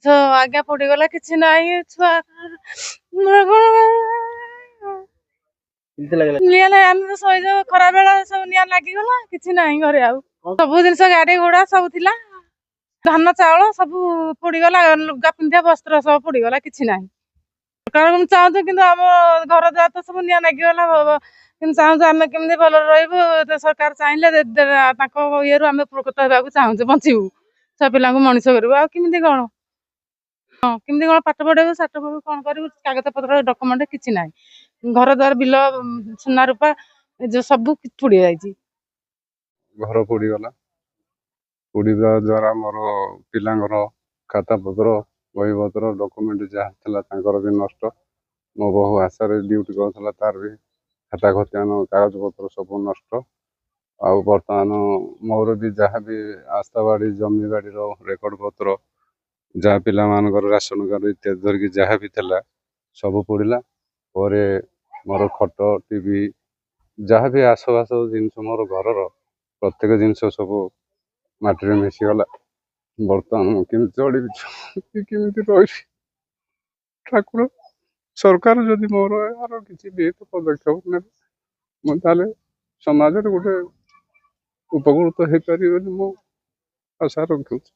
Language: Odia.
ଆଜ୍ଞା ପୋଡିଗଲା, କିଛି ନାହିଁ। ଛୁଆ ନିଆଁ ନାହିଁ, ଆମେ ତ ଶୋଇଯାଉ ଖରା ବେଳ, ସବୁ ନିଆଁ ଲାଗିଗଲା, କିଛି ନାହିଁ ଘରେ। ଆଉ ସବୁ ଜିନିଷ ଗାଡି ଘୋଡା ସବୁ ଥିଲା, ଧାନ ଚାଉଳ ସବୁ ପୋଡିଗଲା, ଲୁଗା ପିନ୍ଧିବା ବସ୍ତ୍ର ସବୁ ପୋଡିଗଲା, କିଛି ନାହିଁ। ସରକାର ମୁଁ ଚାହୁଁଛୁ, କିନ୍ତୁ ଆମ ଘର ଦ୍ୱାର ତ ସବୁ ନିଆଁ ଲାଗିଗଲା, କିନ୍ତୁ ଚାହୁଁଛୁ ଆମେ କେମିତି ଭଲରେ ରହିବୁ। ସରକାର ଚାହିଁଲେ ତାଙ୍କ ଇଏରୁ ଆମେ ଉପକୃତ ହେବାକୁ ଚାହୁଁଛୁ, ବଞ୍ଚିବୁ, ଛୁଆ ପିଲାଙ୍କୁ ମଣିଷ କରିବୁ। ଆଉ କେମିତି କଣ କେମିତି କଣ ପାଠ ପଢେଇବୁ, ଷାଠ ପଢିବୁ, କଣ କରିବୁ? କାଗଜ ପତ୍ର ଡକୁମେଣ୍ଟ କିଛି ନାହିଁ। ଘର ଦ୍ୱାର, ବିଲ, ସୁନା ରୂପା ସବୁ ପୋଡି ଯାଇଛି। ଘର ପୋଡିଗଲା। ପୋଡିବା ଦ୍ୱାରା ମୋର ପିଲାଙ୍କର ଖାତା ପତ୍ର, ବହିପତ୍ର, ଡକୁମେଣ୍ଟ ଯାହା ଥିଲା ତାଙ୍କର ବି ନଷ୍ଟ। ମୋ ବହୁ ଆଶାରେ ଡ୍ୟୁଟି କରୁଥିଲା, ତାର ବି ଖାତା ଖତିଆନ କାଗଜପତ୍ର ସବୁ ନଷ୍ଟ। ଆଉ ବର୍ତ୍ତମାନ ମୋର ବି ଯାହା ବି ଆସ୍ଥା ବାଡ଼ି, ଜମି ବାଡ଼ିର ରେକର୍ଡ ପତ୍ର, ଯାହା ପିଲାମାନଙ୍କର ରାସନ କାର୍ଡ ଇତ୍ୟାଦି ଧରିକି ଯାହା ବି ଥିଲା ସବୁ ପୋଡ଼ିଲା। ପରେ ମୋର ଖଟ, ଟିଭି, ଯାହା ବି ଆସବାସ ଜିନିଷ, ମୋର ଘରର ପ୍ରତ୍ୟେକ ଜିନିଷ ସବୁ ମାଟିରେ ମିଶିଗଲା। ବର୍ତ୍ତମାନ ମୁଁ କେମିତି ଚଳିବି, କେମିତି ରହିବି? ଠାକୁର, ସରକାର ଯଦି ମୋର ଏହାର କିଛି ବିହିତ ପଦକ୍ଷେପ ନେବେ, ମୁଁ ତାହେଲେ ସମାଜରେ ଗୋଟେ ଉପକୃତ ହେଇପାରିବି ବୋଲି ମୁଁ ଆଶା ରଖୁଛି।